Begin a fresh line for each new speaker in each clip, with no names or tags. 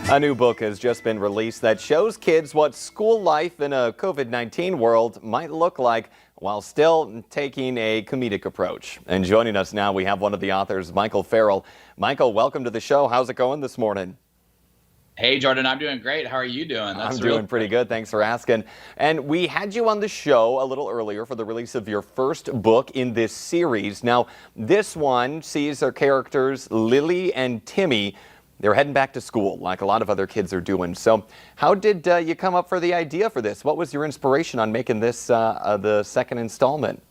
A new book has just been released that shows kids what school life in a COVID-19 world might look like while still taking a comedic approach. And joining us now, we have one of the authors, Michael Farrell. Michael, welcome to the show. How's it going this morning?
Hey, Jordan, I'm doing great. How are you doing?
I'm doing pretty good. Thanks for asking. And we had you on the show a little earlier for the release of your first book in this series. Now, this one sees our characters, Lily and Timmy. They're heading back to school like a lot of other kids are doing. So how did you come up for the idea for this? What was your inspiration on making this the second installment?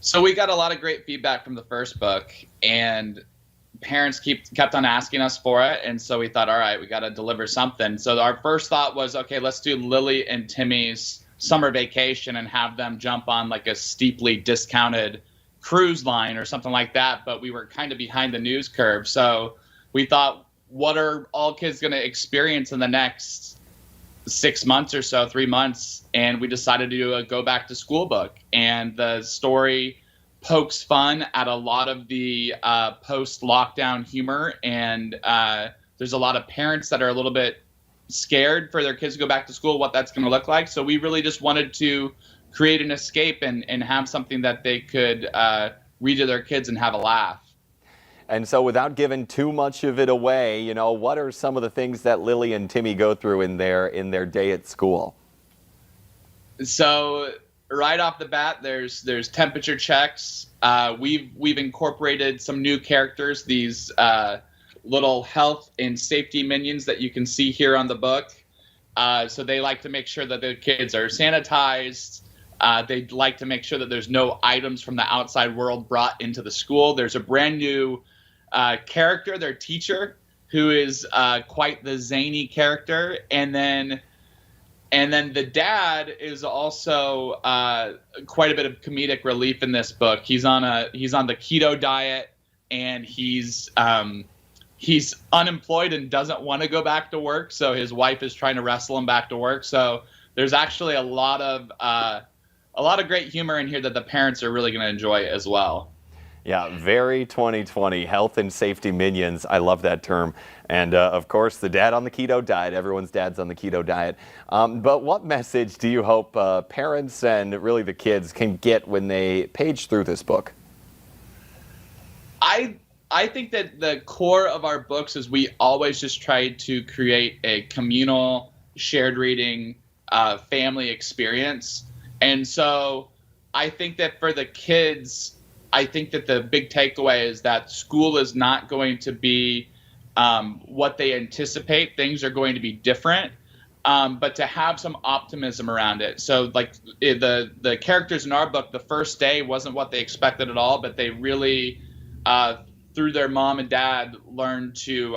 So we got a lot of great feedback from the first book, and parents kept on asking us for it. And so we thought, all right, we got to deliver something. So our first thought was, okay, let's do Lily and Timmy's summer vacation and have them jump on like a steeply discounted cruise line or something like that. But we were kind of behind the news curve. So we thought, what are all kids going to experience in the next 6 months or so, 3 months? And we decided to do a go back to school book. And the story pokes fun at a lot of the post-lockdown humor. And there's a lot of parents that are a little bit scared for their kids to go back to school, what that's going to look like. So we really just wanted to create an escape and have something that they could read to their kids and have a laugh.
And so without giving too much of it away, you know, what are some of the things that Lily and Timmy go through in their day at school?
So right off the bat, there's temperature checks. We've incorporated some new characters, these little health and safety minions that you can see here on the book. So they like to make sure that the kids are sanitized. They'd like to make sure that there's no items from the outside world brought into the school. There's a brand new character, their teacher, who is quite the zany character, and then the dad is also quite a bit of comedic relief in this book. He's on the keto diet, and he's unemployed and doesn't want to go back to work, so his wife is trying to wrestle him back to work. So there's actually a lot of great humor in here that the parents are really going to enjoy as well.
Yeah, very 2020, health and safety minions. I love that term. And of course, the dad on the keto diet. Everyone's dad's on the keto diet. But what message do you hope parents and really the kids can get when they page through this book?
I think that the core of our books is we always just try to create a communal, shared reading, family experience. And so I think that for the kids, I think that the big takeaway is that school is not going to be what they anticipate. Things are going to be different, but to have some optimism around it. So like the characters in our book, the first day wasn't what they expected at all, but they really, through their mom and dad, learned to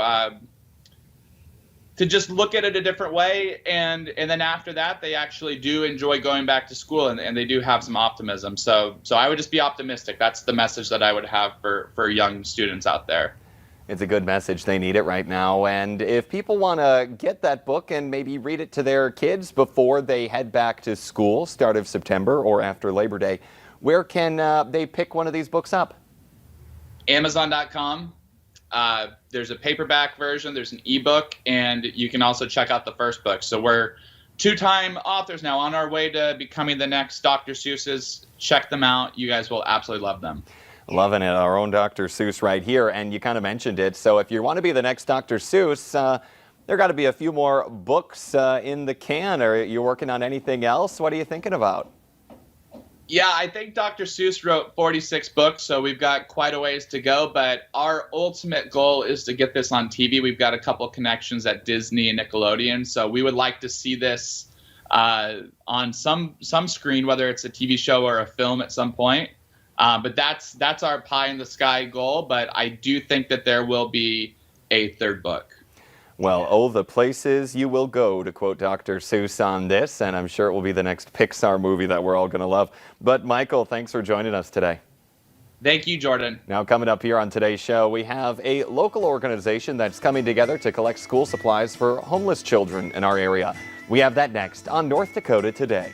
just look at it a different way, and then after that they actually do enjoy going back to school, and they do have some optimism. So I would just be optimistic. That's the message that I would have for young students out there.
It's a good message. They need it right now. And if people want to get that book and maybe read it to their kids before they head back to school, start of September or after Labor Day, where can they pick one of these books up?
Amazon.com. There's a paperback version, there's an ebook, and you can also check out the first book. So we're two-time authors now, on our way to becoming the next Dr. Seuss's. Check them out. You guys will absolutely love them.
Loving it. Our own Dr. Seuss right here. And you kind of mentioned it. So if you want to be the next Dr. Seuss, there got to be a few more books in the can. Are you working on anything else? What are you thinking about?
Yeah, I think Dr. Seuss wrote 46 books, so we've got quite a ways to go. But our ultimate goal is to get this on TV. We've got a couple connections at Disney and Nickelodeon, so we would like to see this on some screen, whether it's a TV show or a film at some point. But that's our pie in the sky goal. But I do think that there will be a third book.
Well, oh, the places you will go, to quote Dr. Seuss on this, and I'm sure it will be the next Pixar movie that we're all going to love. But Michael, thanks for joining us today.
Thank you, Jordan.
Now, coming up here on today's show, we have a local organization that's coming together to collect school supplies for homeless children in our area. We have that next on North Dakota Today.